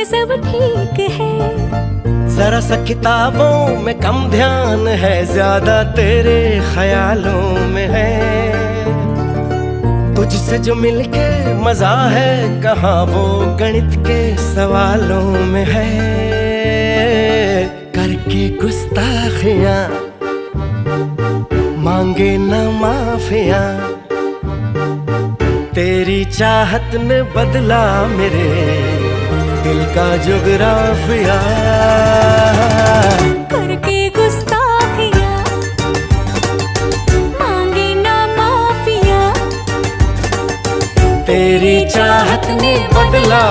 सब ठीक है। जरा सा किताबों में कम ध्यान है, ज्यादा तेरे ख्यालों में है। तुझसे जो मिलके मजा है, कहाँ वो गणित के सवालों में है। करके गुस्ताखियां मांगे न माफिया, तेरी चाहत ने बदला मेरे दिल का जुगराफिया। करके गुस्ताखियां मांगे ना माफिया, तेरी चाहत ने बदला